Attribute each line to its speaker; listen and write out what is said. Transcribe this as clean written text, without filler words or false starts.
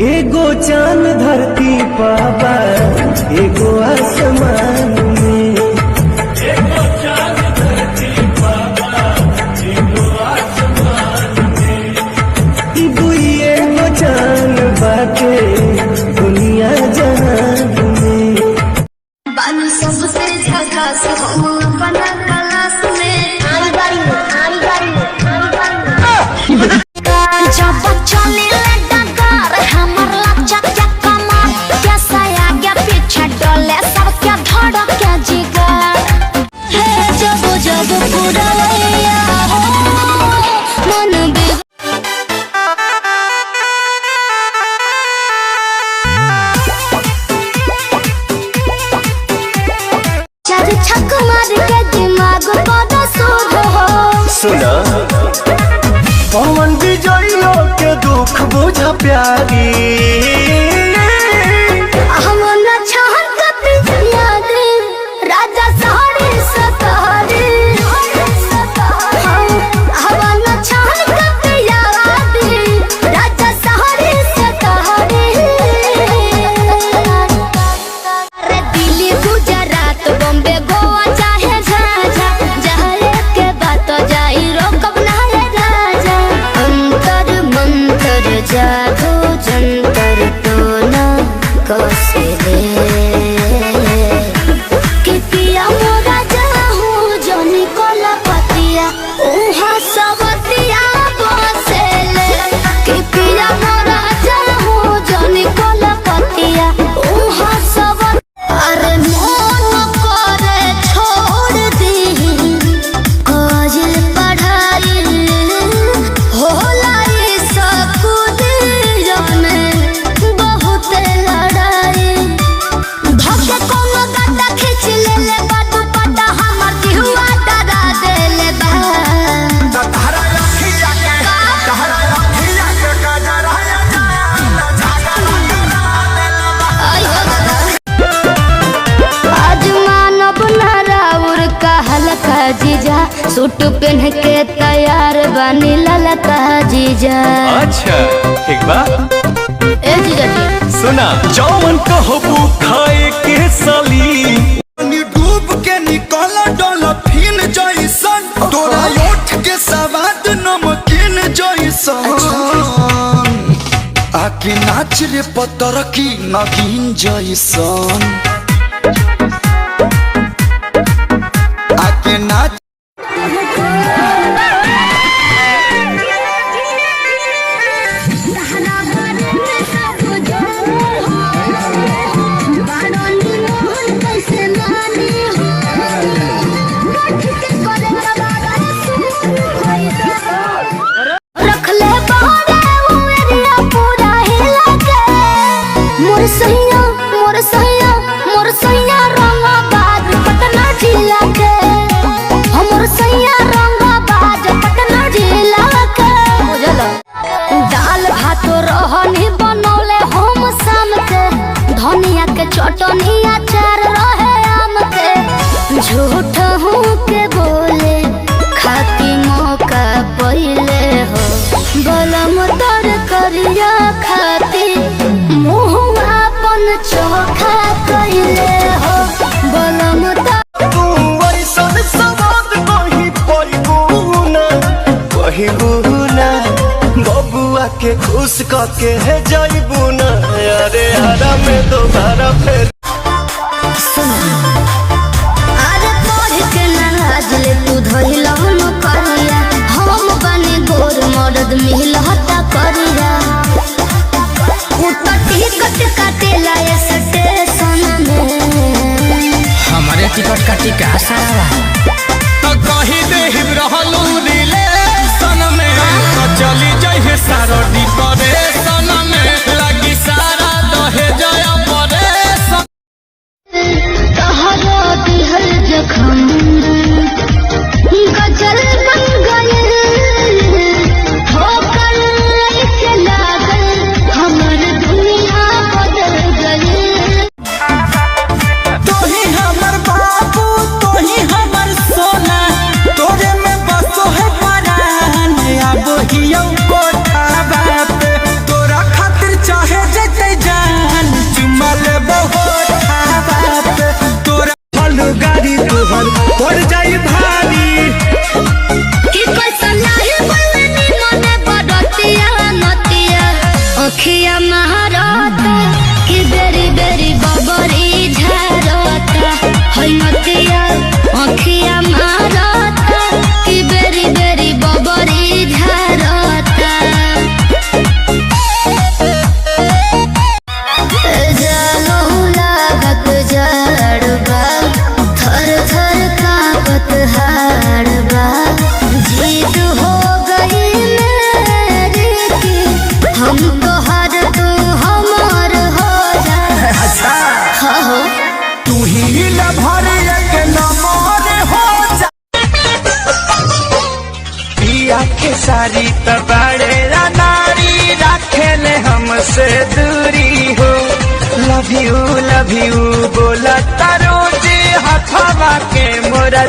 Speaker 1: एगो चांद धरती पाबा एगो आसमान में, एगो चांद धरती पाबा एगो आसमान में, दुई एगो चांद बाटे दुनिया जहान में।
Speaker 2: बानी सबसे झकास हम अपना क्लास में जब चले डगर हमर लचक कमर कैसा आगे पीछे डोले सबके धड़क के जिगर हे जब जब पुरवैया हो मन चार छक मार के दिमाग को सुध हो
Speaker 1: सुना पवन विजयो के दुख बुझा प्यारी,
Speaker 2: हम न चाहत कभी याद राजा साड़ी सतारी, हम न चाहत कभी याद राजा साड़ी सतारी। रे दिल्ली गुजरात बॉम्बे गोवा चाहे झाझा जाए के बात जाई रोकब ना रे राजा। अंतर मंतर जादू जंतर तो न कसे कि पिया मोरा जाहू जनी कोला पतिया उहा सबतिया बसेले कि पिया मोरा जाहू जनी कोला पतिया उहा सब। अरे मन करे छोड़ दी काजल पढ़ाई होला ये सकूत में बहुत लड़ाई धक्के कोनो गड्ढा खींच ले बाटू पटा हमर दिहुआ डरा देले बा
Speaker 3: तहरा रखिया के गजराया ना झागा
Speaker 2: आई हो आज मानव नाराउर का हल्का जीजा सूट पहन के तैयार बनी ललका जीजा।
Speaker 1: अच्छा ठीक बा
Speaker 2: ए जीजा जी
Speaker 1: सुना जौन कहबू खाए के साली,
Speaker 3: डूब के निकल डॉल्फिन जैसन तोरा ओठ के सवाद नमकीन जैसन आके नाच रे पतर की नगीन जैसन आके नाच
Speaker 2: रख ले बारे उरिया पूरा हिला के मोर सैया मोर सैया मोर सैया रंगा बाज पटना जिला के हमर सैया रंगा बाज पटना जिला के बुझल। दाल भात रहनी बनौले हम शाम के धनिया के चटनी अचार रहे आम के झूठ हूँ के बोले खाती मौका पहिले हो बलम तर करिया खाती मुँह अपन चोखा कइले हो बलम तर
Speaker 1: तू ऐसन सवाद कहीं पहिबू ना बबुआ के खुश करके है जाइबू ना अरे हरा में दोबारा फिर
Speaker 2: अरे पढ़ के नाराज ले तू धइल न करिया हम बने गोर मर्द मिलहता करिया उतटी कट काटेला ये स्टेशन में
Speaker 4: हमारे टिकट का टिका सारा तो कही दे रहलू रिलेशन में तो चली जाइए सारो डिप्रेशन में लगी सारा दहे जया परेशन
Speaker 2: तहरा दिहल जखम गजल बन गए ठोकर के लागल हमर दुनिया बदल गई।
Speaker 3: तो ही हमर बाबू तो ही हमर सोना तोरे में बसो है परान अब हियो कोठावा
Speaker 2: अखिया महारता कि बेरी बेरी बबरी झारता है नतिया अखिया महारता कि बेरी बेरी बबरी झारता जानो लागत जड़बा थर थर कांपत हाड़बा जीत हो गई मेरी की हम तो हर तू हमार हो जा
Speaker 3: अच्छा
Speaker 2: हो
Speaker 3: तू ही लभर के नमोर हो जा पिया के सारी तबाड़े नारी रखेले हमसे दूरी हो लव यू बोला तारो जी हथवा के मोरा